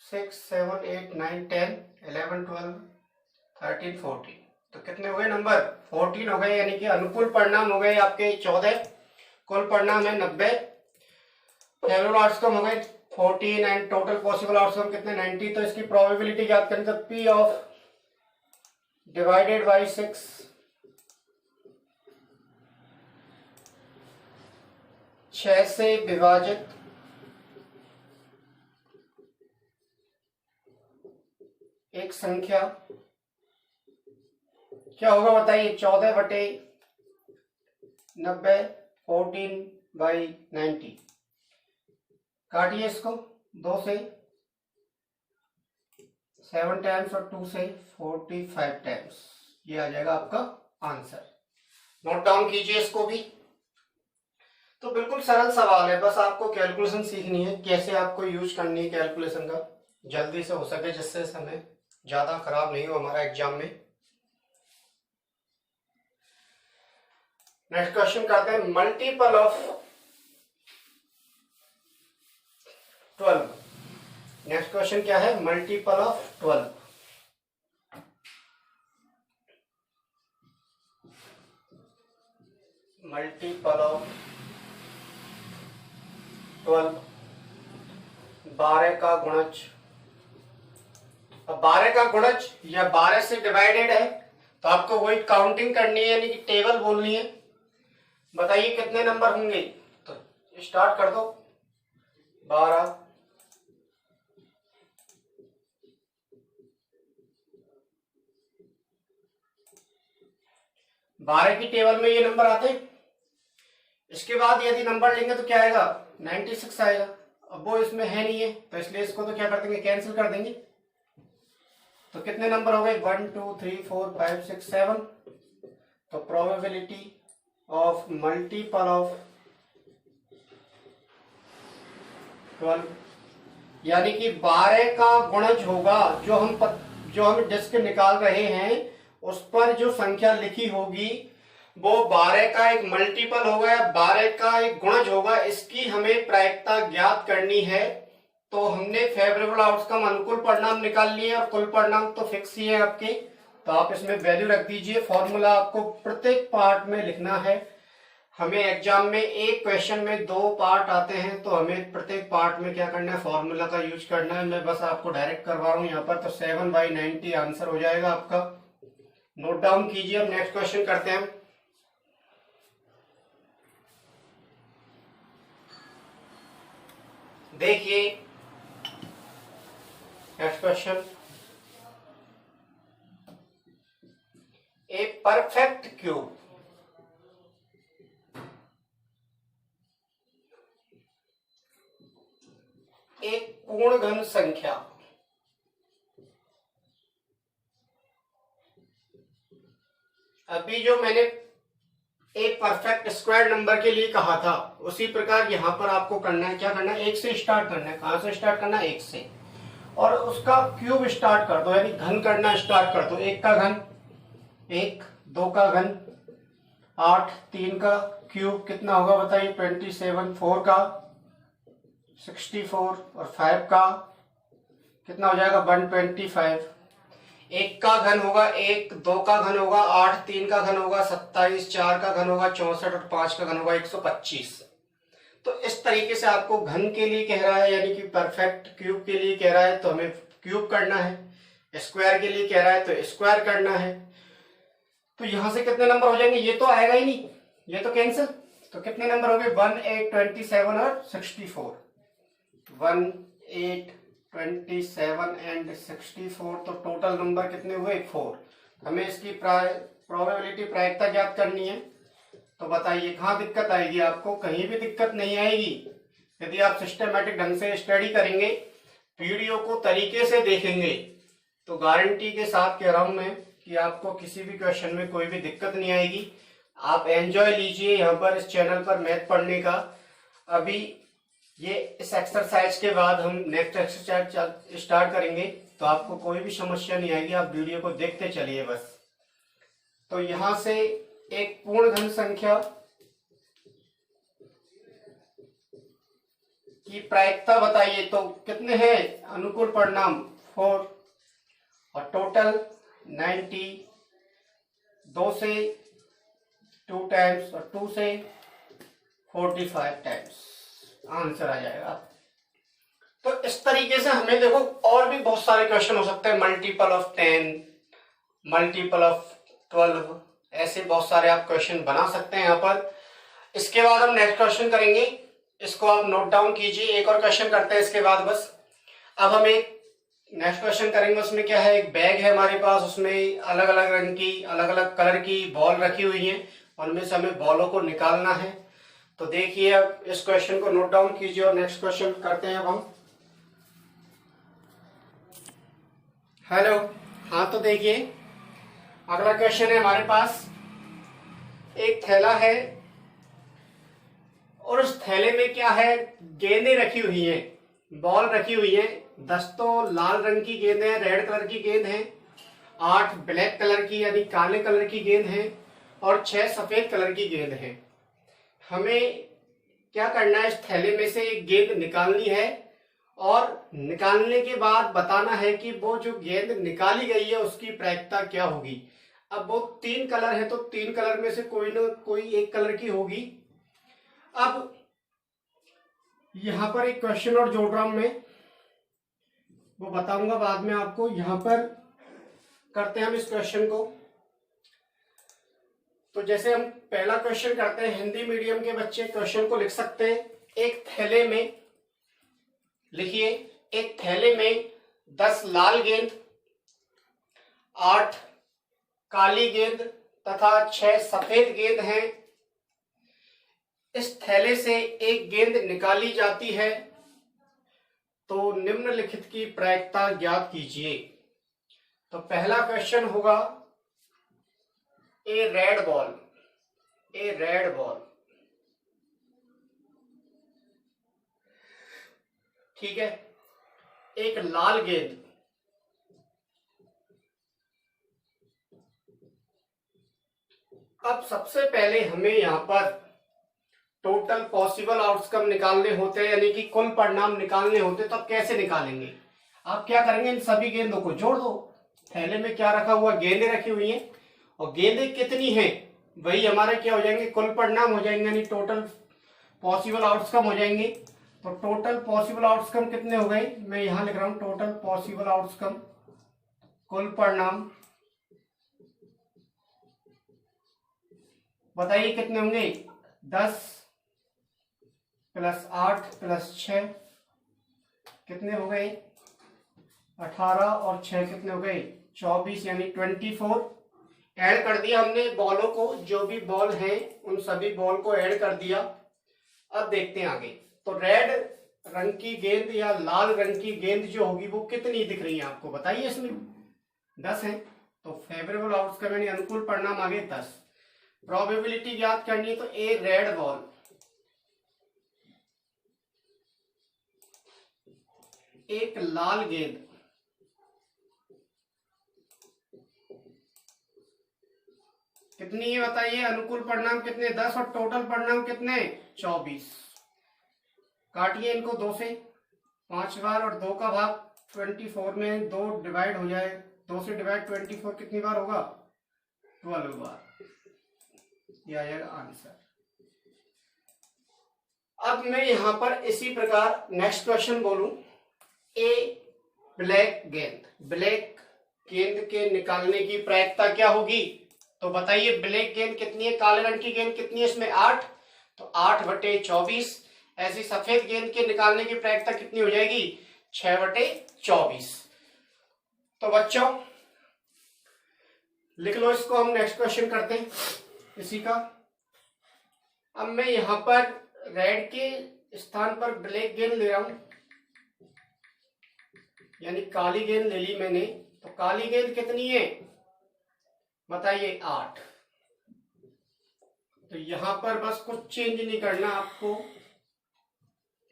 6 7 8 9 10 11 12 13 14। तो कितने हो गए नंबर, 14 हो गए, यानी कि अनुकूल परिणाम हो गए आपके 14, कुल परिणाम है 90, फेवरेबल आउटकम हो गए 14 एंड टोटल पॉसिबल आउटकम कितने, 90। तो इसकी प्रोबेबिलिटी ज्ञात करें तो पी ऑफ डिवाइडेड बाई 6, 6 से विभाजित एक संख्या क्या होगा बताइए? 14/90, 14/90। काटिए इसको 2 से 7 टाइम्स और 2 से 45 टाइम्स। ये आ जाएगा आपका आंसर। नोट डाउन कीजिए इसको भी। तो बिल्कुल सरल सवाल है, बस आपको कैलकुलेशन सीखनी है, कैसे आपको यूज करनी है कैलकुलेशन का, जल्दी से हो सके, जिससे समय ज्यादा खराब नहीं हो हमारा एग्जाम में। नेक्स्ट क्वेश्चन करते हैं, मल्टीपल ऑफ 12। नेक्स्ट क्वेश्चन क्या है? Multiple of 12। मल्टीपल ऑफ 12, 12 का गुणज। अब 12 का गुणज या 12 से डिवाइडेड है, तो आपको वही काउंटिंग करनी है, यानी कि टेबल बोलनी है। बताइए कितने नंबर होंगे? तो स्टार्ट कर दो। 12, 12 की टेबल में ये नंबर आते हैं। इसके बाद यदि नंबर लेंगे तो क्या आएगा? 96 आएगा। अब वो इसमें है नहीं है, तो इसलिए इसको तो क्या कर देंगे? कैंसिल कर देंगे। तो कितने नंबर हो गए? 1 2 3 4 5 6 7। तो प्रोबेबिलिटी ऑफ मल्टीपल ऑफ 12, यानी कि 12 का गुणज होगा, जो हम डिस्क निकाल रहे हैं उस पर जो संख्या लिखी होगी वो 12 का एक मल्टीपल होगा या 12 का एक गुणज होगा। इसकी हमें प्रायिकता ज्ञात करनी है। तो हमने फेवरेबल आउटकम, अनुकूल परिणाम निकाल लिए, और कुल परिणाम तो फिक्स ही है आपके, तो आप इसमें वैल्यू रख दीजिए। फॉर्मूला आपको प्रत्येक पार्ट में लिखना है। हमें एग्जाम में एक क्वेश्चन में 2 पार्ट आते हैं, तो हमें प्रत्येक पार्ट में क्या करना है? फॉर्मूला का यूज करना है। मैं बस आपको डायरेक्ट करवा रहा हूं यहाँ पर। तो 7/90 आंसर हो जाएगा आपका। नोट डाउन कीजिए। अब नेक्स्ट क्वेश्चन करते हैं। देखिए next question, a perfect cube, एक पूर्ण घन संख्या अभी जो मैंने एक परफेक्ट स्क्वायर नंबर के लिए कहा था, उसी प्रकार यहां पर आपको करना है। क्या करना है? 1 से स्टार्ट करना है। कहां से स्टार्ट करना है? 1 से, और उसका क्यूब स्टार्ट कर दो, यानी घन करना स्टार्ट कर दो। 1 का घन 1, 2 का घन 8, 3 का क्यूब कितना होगा बताइए? 27, 4 का 64, और 5 का कितना हो जाएगा? 125। 1 का घन होगा 1, 2 का घन होगा 8, 3 का घन होगा 27, 4 का घन होगा 64, और 5 का घन होगा 125। तो इस तरीके से आपको घन के लिए कह रहा है, यानी कि परफेक्ट क्यूब के लिए कह रहा है, तो हमें क्यूब करना है। स्क्वायर के लिए कह रहा है तो स्क्वायर करना है। तो यहां से कितने नंबर हो जाएंगे? ये तो आएगा ही नहीं, ये तो कैंसिल। तो कितने नंबर हो गए? 1, 8, 27 और 64। 1, 8, 27 एंड 64। तो टोटल नंबर कितने हुए? 4। हमें इसकी प्रोबेबिलिटी, प्रायिकता ज्ञात करनी है। तो बताइए कहाँ दिक्कत आएगी आपको? कहीं भी दिक्कत नहीं आएगी। यदि आप सिस्टमेटिक ढंग से स्टडी करेंगे, वीडियो को तरीके से देखेंगे, तो गारंटी के साथ कह रहा हूं मैं कि आपको किसी भी क्वेश्चन में कोई भी दिक्कत नहीं आएगी। आप एंजॉय लीजिए यहाँ पर इस चैनल पर मैथ पढ़ने का। अभी ये इस एक्सरसाइज के बाद हम नेक्स्ट एक्सरसाइज स्टार्ट करेंगे, तो आपको कोई भी समस्या नहीं आएगी। आप वीडियो को देखते चलिए बस। तो यहां से एक पूर्ण घन संख्या की प्रायिकता बताइए, तो कितने हैं अनुकूल परिणाम? 4, और टोटल 90, 2 से 2 टाइम्स और 2 से 45 टाइम्स आंसर आ जाएगा। तो इस तरीके से हमें देखो और भी बहुत सारे क्वेश्चन हो सकते हैं। मल्टीपल ऑफ 10, मल्टीपल ऑफ 12, ऐसे बहुत सारे आप क्वेश्चन बना सकते हैं यहाँ पर। इसके बाद हम नेक्स्ट क्वेश्चन करेंगे, इसको आप नोट डाउन कीजिए। एक और क्वेश्चन करते हैं इसके बाद बस। अब हम एक नेक्स्ट क्वेश्चन करेंगे, उसमें क्या है, एक बैग है हमारे पास, उसमें अलग अलग रंग की अलग अलग कलर की बॉल रखी हुई है, उनमें से हमें बॉलों को निकालना है। तो देखिए अब इस क्वेश्चन को नोट डाउन कीजिए और नेक्स्ट क्वेश्चन करते हैं अब हम। हेलो, हाँ तो देखिए अगला क्वेश्चन है हमारे पास। एक थैला है और उस थैले में क्या है, गेंदें रखी हुई हैं, बॉल रखी हुई है। 10 तो लाल रंग की गेंद है, रेड कलर की गेंद है, 8 ब्लैक कलर की यानी काले कलर की गेंद है और 6 सफेद कलर की गेंद है। हमें क्या करना है, इस थैले में से एक गेंद निकालनी है और निकालने के बाद बताना है कि वो जो गेंद निकाली गई है उसकी प्रायिकता क्या होगी। अब वो 3 कलर है तो 3 कलर में से कोई ना कोई एक कलर की होगी। अब यहां पर एक क्वेश्चन और जोड़ रहा हूं मैं, वो बताऊंगा बाद में आपको। यहां पर करते हैं हम इस क्वेश्चन को। तो जैसे हम पहला क्वेश्चन करते हैं, हिंदी मीडियम के बच्चे क्वेश्चन को लिख सकते हैं। एक थैले में लिखिए, एक थैले में 10 लाल गेंद, 8 काली गेंद तथा 6 सफेद गेंद हैं। इस थैले से एक गेंद निकाली जाती है तो निम्नलिखित की प्रायिकता ज्ञात कीजिए। तो पहला क्वेश्चन होगा, ए रेड बॉल, ए रेड बॉल, ठीक है, एक लाल गेंद, अब सबसे पहले हमें यहां पर टोटल पॉसिबल आउटकम निकालने होते हैं, यानी कि कुल परिणाम निकालने होते। तो अब कैसे निकालेंगे, आप क्या करेंगे, इन सभी गेंदों को जोड़ दो। थैले में क्या रखा हुआ, गेंदें रखी हुई हैं और गेंदें कितनी हैं वही हमारे क्या हो जाएंगे, कुल परिणाम हो जाएंगे, यानी टोटल पॉसिबल आउटकम हो जाएंगे। तो टोटल पॉसिबल आउटकम कितने हो गए, मैं यहां लिख रहा हूं, टोटल पॉसिबल आउटकम, कुल परिणाम बताइए कितने होंगे। 10 + 8 + 6 कितने हो गए, 18 और 6 कितने हो गए, 24 यानी 24। ऐड कर दिया हमने बॉलों को, जो भी बॉल है उन सभी बॉल को ऐड कर दिया। अब देखते हैं आगे। तो रेड रंग की गेंद या लाल रंग की गेंद जो होगी वो कितनी दिख रही है आपको बताइए, इसमें 10 है। तो फेवरेबल आउटकम यानी अनुकूल परिणाम आगे 10। प्रोबेबिलिटी ज्ञात करनी है, तो ए रेड बॉल, एक लाल गेंद, कितनी है बताइए, अनुकूल परिणाम कितने, 10 और टोटल परिणाम कितने, 24। काटिए इनको 2 से 5 बार और 2 का भाग 24 में 2 डिवाइड हो जाए, 2 से डिवाइड 24 कितनी बार होगा, 12 बार। यह आएगा आंसर। अब मैं यहां पर इसी प्रकार नेक्स्ट क्वेश्चन बोलूं, ए ब्लैक गेंद, ब्लैक गेंद के निकालने की प्रायिकता क्या होगी। तो बताइए ब्लैक गेंद कितनी है, काले रंग की गेंद कितनी है, इसमें 8, तो 8/24। ऐसी सफेद गेंद के निकालने की प्रायिकता कितनी हो जाएगी, 6/24। तो बच्चों लिख लो इसको, हम नेक्स्ट क्वेश्चन करते हैं इसी का। अब मैं यहां पर रेड के स्थान पर ब्लैक गेंद ले रहा हूं, यानी काली गेंद ले ली मैंने। तो काली गेंद कितनी है बताइए, 8। तो यहां पर बस कुछ चेंज नहीं करना आपको,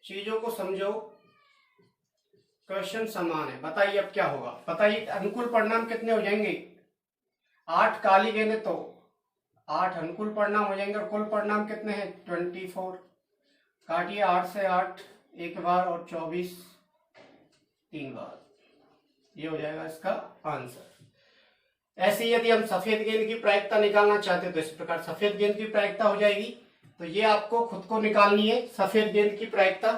चीजों को समझो, क्वेश्चन समान है। बताइए अब क्या होगा, बताइए अनुकूल परिणाम कितने हो जाएंगे, 8 काली गेंद तो 8 अनुकूल परिणाम हो जाएंगे और कुल परिणाम कितने हैं 24। काटिए 8 से 8 एक बार और 24 3 बार, ये हो जाएगा इसका आंसर। ऐसे यदि हम सफेद गेंद की प्रायिकता निकालना चाहते हैं तो इस प्रकार सफेद गेंद की प्रायिकता हो जाएगी। तो ये आपको खुद को निकालनी है सफेद गेंद की प्रायिकता।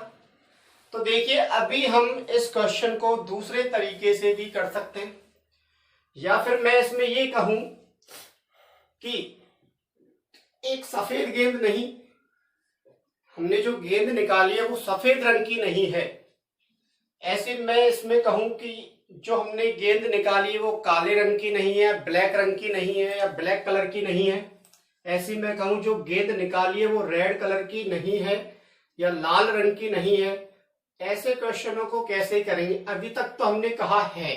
तो देखिए अभी हम इस क्वेश्चन को दूसरे तरीके से भी कर सकते हैं। या फिर मैं इसमें ये कहूं कि एक सफेद गेंद नहीं, हमने जो गेंद निकाली है वो सफेद रंग की नहीं है। ऐसे मैं इसमें कहूं कि जो हमने गेंद निकाली है वो काले रंग की नहीं है, ब्लैक रंग की नहीं है, या ब्लैक कलर की नहीं है। ऐसी मैं कहूं जो गेंद निकाली है वो रेड कलर की नहीं है या लाल रंग की नहीं है। ऐसे क्वेश्चनों को कैसे करेंगे? अभी तक तो हमने कहा है,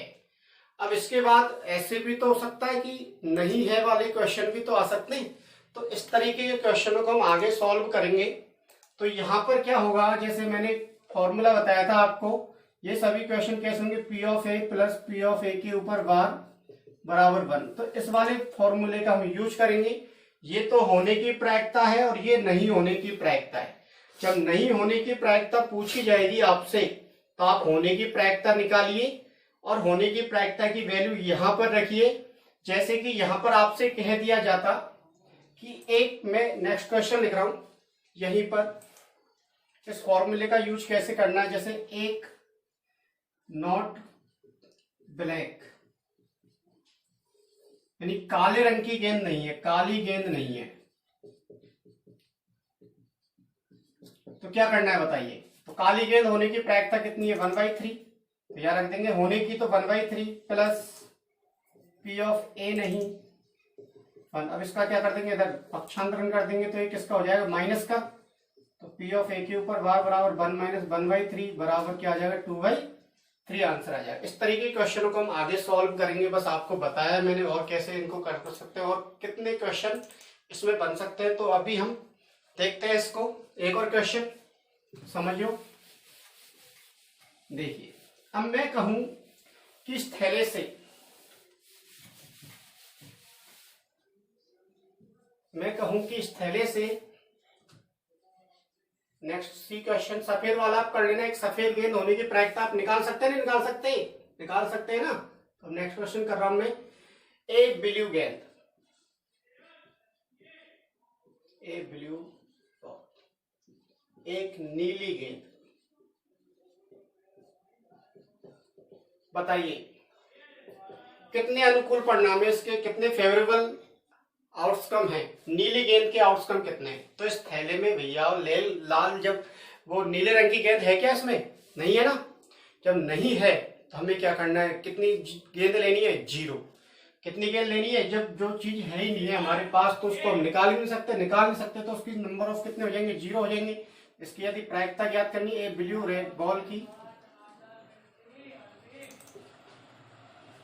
अब इसके बाद ऐसे भी तो हो सकता है कि नहीं है वाले क्वेश्चन भी तो आ सकते हैं। तो इस तरीके के क्वेश्चनों को हम आगे सॉल्व करेंगे। तो यहाँ पर क्या होगा, जैसे मैंने फॉर्मूला बताया था आपको, ये सभी क्वेश्चन कैसे होंगे, P of A plus P of A के ऊपर बार बराबर 1। तो इस वाले फॉर्मूले का हम यूज करेंगे। ये तो होने की प्रायिकता है और ये नहीं होने की प्रायिकता है। जब नहीं होने की प्रायिकता पूछी जाएगी आपसे तो आप होने की प्रायिकता निकालिए और होने की प्रायिकता की वैल्यू यहां पर रखिए। जैसे कि यहां पर आपसे कह दिया जाता कि एक, मैं नेक्स्ट क्वेश्चन लिख रहा हूं, यहीं पर इस फॉर्मूले का यूज कैसे करना है। जैसे एक नॉट ब्लैक, यानी काले रंग की गेंद नहीं है, काली गेंद नहीं है। तो क्या करना है बताइए? तो काली गेंद होने की प्रायिकता कितनी है, 1/3। तो यहां रख देंगे होने की, तो 1/3 प्लस पी ऑफ ए नहीं 1। अब इसका क्या कर देंगे, इधर पक्षांतरण कर देंगे, तो ये किसका हो जाएगा, माइनस का। तो पी ऑफ ए के ऊपर बार बराबर 1 माइनस 1/3 बराबर क्या आ जाएगा, 2/3 आंसर आ जाएगा। इस तरीके के क्वेश्चनों को हम आगे सॉल्व करेंगे। बस आपको बताया मैंने और कैसे इनको कर सकते हैं और कितने क्वेश्चन इसमें बन सकते हैं। तो अभी हम देखते हैं इसको, एक और क्वेश्चन समझियो। देखिए, अब मैं कहूं कि इस थैले से, मैं कहूं कि इस थैले से, नेक्स्ट सी क्वेश्चन सफेद वाला आप कर लेना। एक सफेद गेंद होने की प्रायिकता आप निकाल सकते हैं, नहीं निकाल सकते? निकाल सकते हैं ना। तो नेक्स्ट क्वेश्चन कर रहा हूं मैं। एक ब्लू गेंद, एक ब्लू, एक नीली गेंद, बताइए कितने अनुकूल परिणाम है इसके, कितने फेवरेबल आउटकम है। नीली गेंद के आउटकम कितने हैं? तो इस थैले में भैया लाल, जब वो नीले रंग की गेंद है क्या इसमें? नहीं है ना। जब नहीं है तो हमें क्या करना है, कितनी गेंद लेनी है, 0। कितनी गेंद लेनी है? जब जो चीज है ही नहीं है हमारे पास तो उसको हम निकाल ही नहीं सकते। निकाल नहीं सकते तो उसकी नंबर ऑफ कितने हो जाएंगे, 0 हो जाएंगे। इसकी यदि प्रायिकता ज्ञात करनी है ब्लू रेड बॉल की,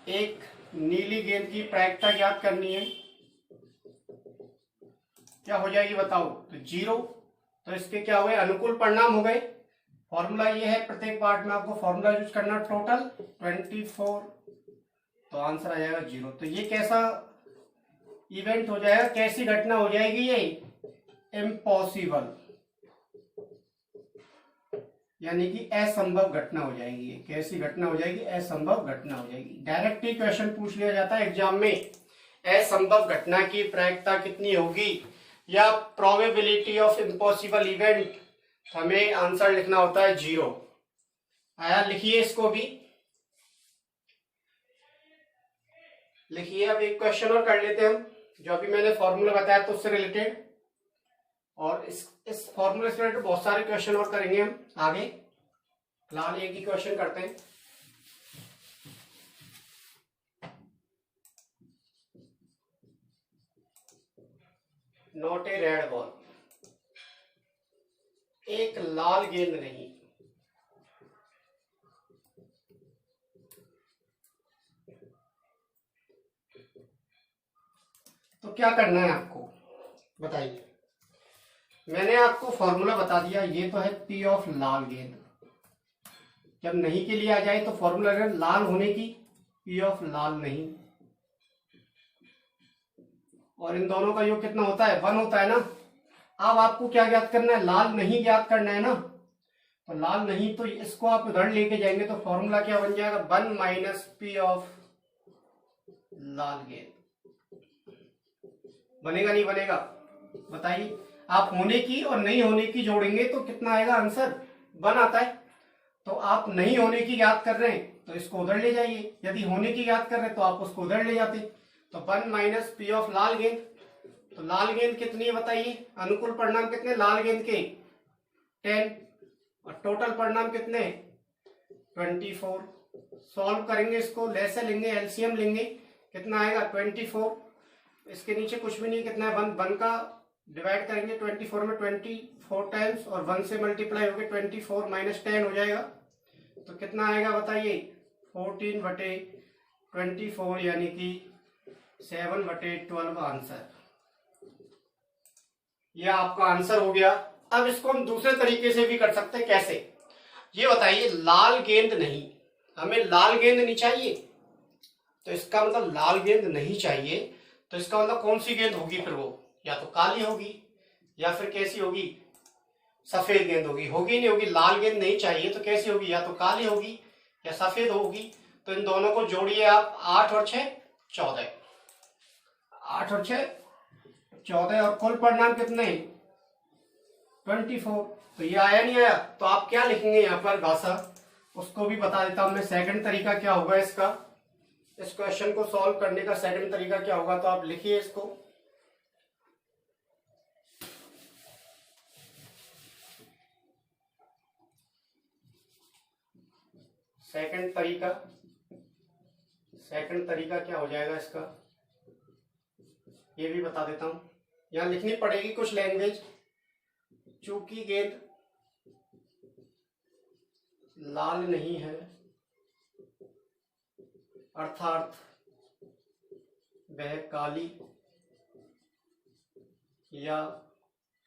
एक नीली गेंद की प्रायिकता ज्ञात करनी है, क्या हो जाएगी बताओ? तो 0। तो इसके क्या हुए, अनुकूल परिणाम हो गए। फॉर्मूला ये है, प्रत्येक पार्ट में आपको फॉर्मूला यूज करना, टोटल 24, तो आंसर आ जाएगा 0। तो ये कैसा इवेंट हो जाएगा, कैसी घटना हो जाएगी, ये इम्पॉसिबल, यानी कि असंभव घटना हो जाएगी। ये कैसी घटना हो जाएगी, असंभव घटना हो जाएगी। डायरेक्ट ही क्वेश्चन पूछ लिया जाता है एग्जाम में, असंभव घटना की प्रायिकता कितनी होगी या प्रोबेबिलिटी ऑफ इम्पॉसिबल इवेंट, हमें आंसर लिखना होता है 0। आया, लिखिए इसको भी लिखिए। अब एक क्वेश्चन और कर लेते हैं हम, जो अभी मैंने फॉर्मूला बताया तो उससे रिलेटेड, और इस फॉर्मूले से रिलेटेड बहुत सारे क्वेश्चन और करेंगे हम आगे। फिलहाल एक ही क्वेश्चन करते हैं। नॉट ए रेड बॉल, एक लाल गेंद नहीं, तो क्या करना है आपको बताइए। मैंने आपको फॉर्मूला बता दिया, ये तो है पी ऑफ लाल गेंद। जब नहीं के लिए आ जाए तो फॉर्मूला है लाल होने की, पी ऑफ लाल नहीं, और इन दोनों का योग कितना होता है, 1 होता है ना। अब आपको क्या ज्ञात करना है, लाल नहीं ज्ञात करना है ना। तो लाल नहीं, तो इसको आप उधर लेके जाएंगे तो फॉर्मूला क्या बन जाएगा, 1 माइनस पी ऑफ लाल गेंद। बनेगा नहीं बनेगा बताइए? आप होने की और नहीं होने की जोड़ेंगे तो कितना आएगा आंसर, 1 आता है। तो आप नहीं होने की ज्ञात कर रहे हैं तो इसको उधर ले जाइए, यदि होने की याद कर रहे तो आप उसको उधर ले जाते। तो 1 माइनस पी ऑफ लाल गेंद, तो लाल गेंद कितनी है बताइए, अनुकूल परिणाम कितने लाल गेंद के 10 और टोटल परिणाम कितने 24। सॉल्व करेंगे इसको, लेसे लेंगे, एलसीएम लेंगे, कितना आएगा 24। इसके नीचे कुछ भी नहीं, कितना है 1 का डिवाइड करेंगे 24 में 24 टाइम्स और 1 से मल्टीप्लाई होकर 24 माइनस 10 हो जाएगा। तो कितना आएगा बताइए 14/24 यानी कि 7/12 आंसर। यह आपका आंसर हो गया। अब इसको हम दूसरे तरीके से भी कर सकते हैं, कैसे ये बताइए। लाल गेंद नहीं, हमें लाल गेंद नहीं चाहिए, तो इसका मतलब लाल गेंद नहीं चाहिए, तो इसका मतलब कौन सी गेंद होगी फिर, वो या तो काली होगी या फिर कैसी होगी, सफेद गेंद होगी। होगी नहीं होगी, लाल गेंद नहीं चाहिए तो कैसी होगी, या तो काली होगी या सफेद होगी। तो इन दोनों को जोड़िए आप, 8 और 6 14, 8 और 6 14 और कुल परिणाम कितने 24। तो ये आया नहीं आया, तो आप क्या लिखेंगे यहाँ पर भाषा, उसको भी बता देता हूं मैं। सेकंड तरीका क्या होगा इसका, इस क्वेश्चन को सॉल्व करने का सेकंड तरीका क्या होगा, तो आप लिखिए इसको। सेकंड तरीका क्या हो जाएगा इसका, ये भी बता देता हूं। यहां लिखनी पड़ेगी कुछ लैंग्वेज। चूंकि गेंद लाल नहीं है, अर्थात वह काली या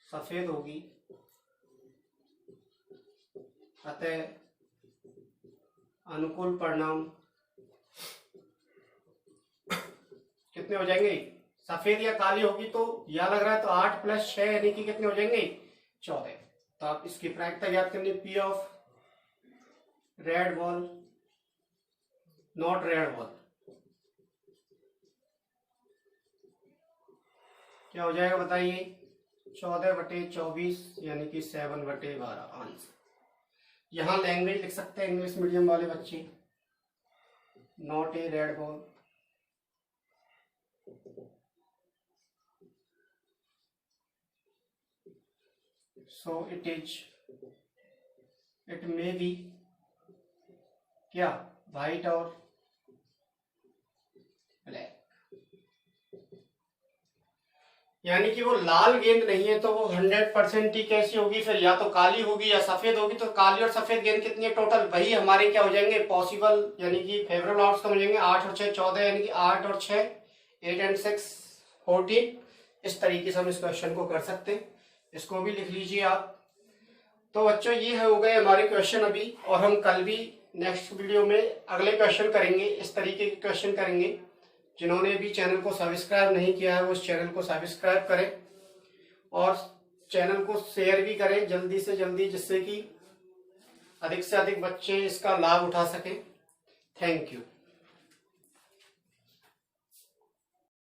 सफेद होगी, अतः अनुकूल परिणाम कितने हो जाएंगे, सफेद या काली होगी तो या लग रहा है तो 8 + 6 यानी कि कितने हो जाएंगे 14। तो आप इसकी प्रायिकता याद करनी, P of red ball not red ball क्या हो जाएगा बताइए 14/24 यानी कि 7/12 आंसर। यहां लैंग्वेज लिख सकते हैं इंग्लिश मीडियम वाले बच्चे, not a red ball, so it may be क्या व्हाइट और ब्लैक। यानी कि वो लाल गेंद नहीं है तो वो 100% ही कैसी होगी फिर, या तो काली होगी या सफेद होगी। तो काली और सफेद गेंद कितनी है टोटल, वही हमारे क्या हो जाएंगे पॉसिबल, यानी कि फेवरेबल आउटकम हो जाएंगे 8 और 6 14, यानी कि 8 और 6 8 and 6 14। इस तरीके से हम इस क्वेश्चन को कर सकते हैं, इसको भी लिख लीजिए आप। तो बच्चों ये हो गए हमारे क्वेश्चन अभी, और हम कल भी नेक्स्ट वीडियो में अगले क्वेश्चन करेंगे, इस तरीके के क्वेश्चन करेंगे। जिन्होंने भी चैनल को सब्सक्राइब नहीं किया है वो इस चैनल को सब्सक्राइब करें और चैनल को शेयर भी करें जल्दी से जल्दी, जिससे कि अधिक से अधिक बच्चे इसका लाभ उठा सकें। Thank you.